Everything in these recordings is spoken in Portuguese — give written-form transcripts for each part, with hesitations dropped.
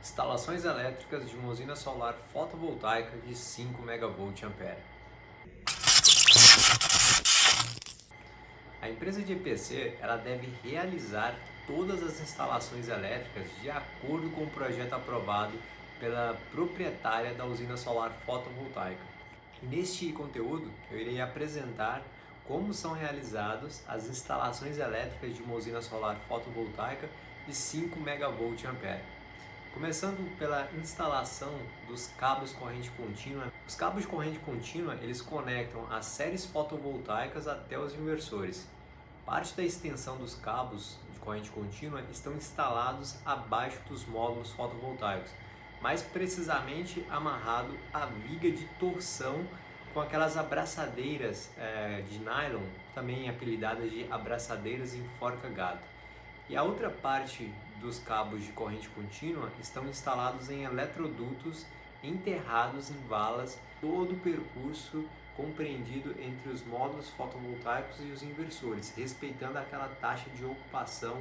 Instalações elétricas de uma usina solar fotovoltaica de 5 MVA. A empresa de EPC ela deve realizar todas as instalações elétricas de acordo com o projeto aprovado pela proprietária da usina solar fotovoltaica. Neste conteúdo, eu irei apresentar como são realizadas as instalações elétricas de uma usina solar fotovoltaica de 5 MVA. Começando pela instalação dos cabos corrente contínua. Os cabos de corrente contínua, eles conectam as séries fotovoltaicas até os inversores. Parte da extensão dos cabos de corrente contínua estão instalados abaixo dos módulos fotovoltaicos, mais precisamente amarrado à viga de torção com aquelas abraçadeiras de nylon, também apelidadas de abraçadeiras em forca-gato. E a outra parte dos cabos de corrente contínua estão instalados em eletrodutos enterrados em valas, todo o percurso compreendido entre os módulos fotovoltaicos e os inversores, respeitando aquela taxa de ocupação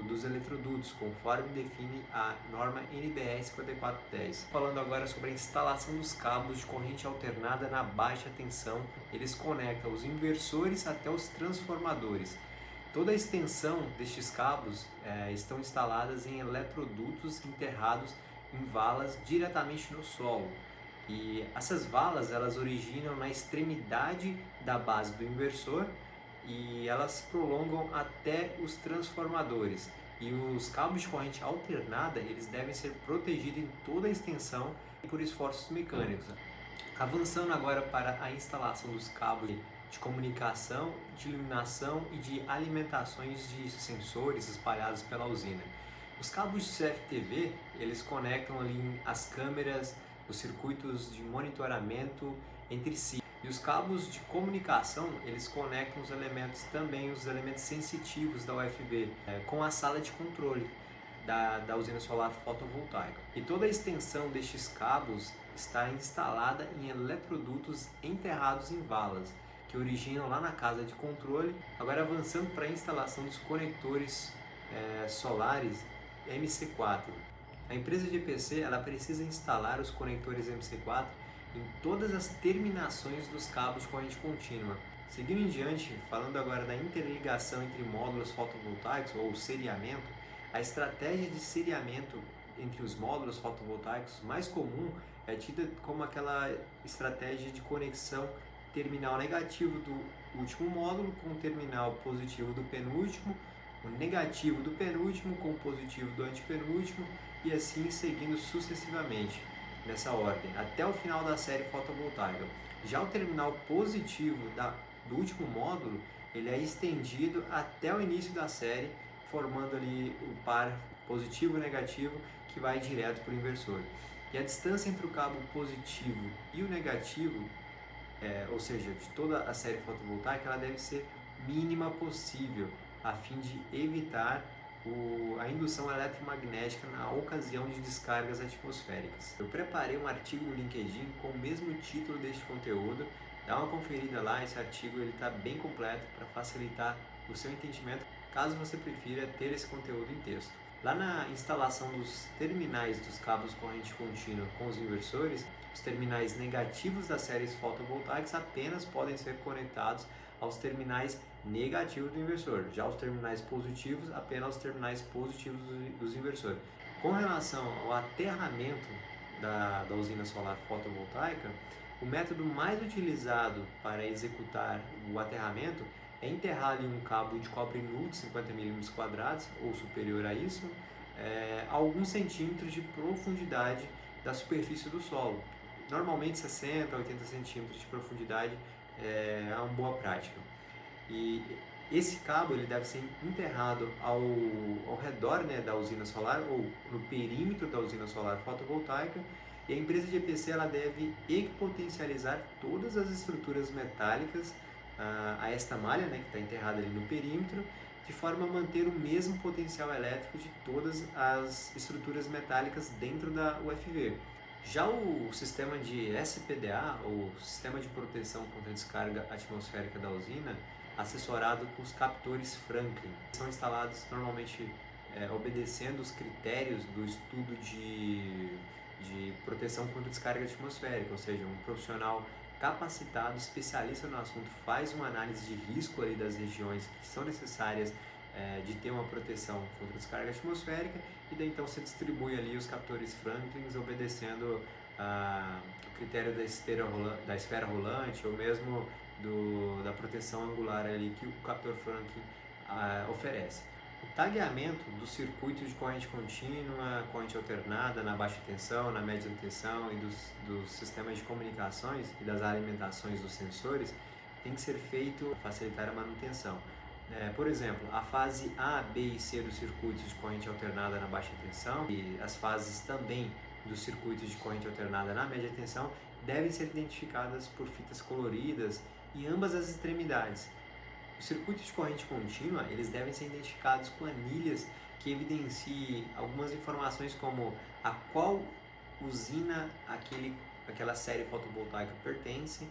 dos eletrodutos, conforme define a norma NBR 5410. Falando agora sobre a instalação dos cabos de corrente alternada na baixa tensão, eles conectam os inversores até os transformadores. Toda a extensão destes cabos estão instaladas em eletrodutos enterrados em valas diretamente no solo. E essas valas elas originam na extremidade da base do inversor e elas prolongam até os transformadores. E os cabos de corrente alternada eles devem ser protegidos em toda a extensão por esforços mecânicos. Avançando agora para a instalação dos cabos de comunicação, de iluminação e de alimentações de sensores espalhados pela usina. Os cabos de CFTV, eles conectam ali as câmeras, os circuitos de monitoramento entre si. E os cabos de comunicação, eles conectam os elementos também, os elementos sensitivos da UFV, com a sala de controle da usina solar fotovoltaica. E toda a extensão destes cabos está instalada em eletrodutos enterrados em valas, que originam lá na casa de controle. Agora avançando para a instalação dos conectores solares MC4. A empresa de EPC ela precisa instalar os conectores MC4 em todas as terminações dos cabos de corrente contínua. Seguindo em diante, falando agora da interligação entre módulos fotovoltaicos ou seriamento, a estratégia de seriamento entre os módulos fotovoltaicos mais comum é tida como aquela estratégia de conexão terminal negativo do último módulo com o terminal positivo do penúltimo, o negativo do penúltimo com o positivo do antepenúltimo e assim seguindo sucessivamente nessa ordem até o final da série fotovoltaica. Já o terminal positivo do último módulo ele é estendido até o início da série, formando ali o par positivo e negativo que vai direto para o inversor. E a distância entre o cabo positivo e o negativo, ou seja, de toda a série fotovoltaica, ela deve ser mínima possível, a fim de evitar a indução eletromagnética na ocasião de descargas atmosféricas. Eu preparei um artigo no LinkedIn com o mesmo título deste conteúdo. Dá uma conferida lá, esse artigo está bem completo para facilitar o seu entendimento, caso você prefira ter esse conteúdo em texto. Lá na instalação dos terminais dos cabos corrente contínua com os inversores, os terminais negativos das séries fotovoltaicas apenas podem ser conectados aos terminais negativos do inversor. Já os terminais positivos, apenas aos terminais positivos dos inversores. Com relação ao aterramento da usina solar fotovoltaica, o método mais utilizado para executar o aterramento é enterrar ali um cabo de cobre nu de 50 mm² ou superior a isso, a alguns centímetros de profundidade da superfície do solo. Normalmente 60 a 80 centímetros de profundidade é uma boa prática. E esse cabo ele deve ser enterrado ao redor da usina solar ou no perímetro da usina solar fotovoltaica, e a empresa de EPC ela deve equipotencializar todas as estruturas metálicas a esta malha, que está enterrada ali no perímetro, de forma a manter o mesmo potencial elétrico de todas as estruturas metálicas dentro da UFV. Já o sistema de SPDA, ou Sistema de Proteção contra a Descarga Atmosférica da usina, assessorado com os captores Franklin, são instalados normalmente obedecendo os critérios do estudo de proteção contra descarga atmosférica, ou seja, um profissional capacitado, especialista no assunto, faz uma análise de risco ali das regiões que são necessárias de ter uma proteção contra descarga atmosférica, e daí então se distribui ali os captores Franklin obedecendo o critério da esfera rolante, ou mesmo da proteção angular ali que o captor Franklin oferece. O tagueamento dos circuitos de corrente contínua, corrente alternada na baixa tensão, na média tensão e dos sistemas de comunicações e das alimentações dos sensores tem que ser feito para facilitar a manutenção. Por exemplo, a fase A, B e C dos circuitos de corrente alternada na baixa tensão e as fases também dos circuitos de corrente alternada na média tensão devem ser identificadas por fitas coloridas em ambas as extremidades. Os circuitos de corrente contínua, eles devem ser identificados com anilhas que evidenciem algumas informações como a qual usina aquela série fotovoltaica pertence,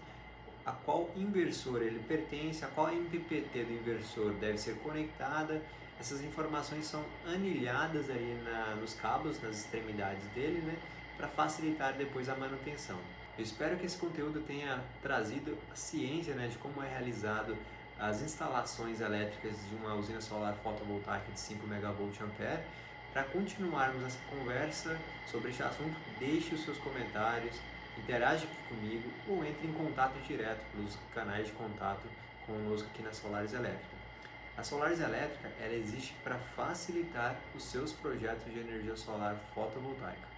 a qual inversor ele pertence, a qual MPPT do inversor deve ser conectada. Essas informações são anilhadas ali nos cabos, nas extremidades dele, né, para facilitar depois a manutenção. Eu espero que esse conteúdo tenha trazido a ciência, né, de como é realizado as instalações elétricas de uma usina solar fotovoltaica de 5 MVA. Para continuarmos essa conversa sobre este assunto, deixe os seus comentários, interage aqui comigo ou entre em contato direto pelos canais de contato conosco aqui na Solaris Elétrica. A Solaris Elétrica ela existe para facilitar os seus projetos de energia solar fotovoltaica.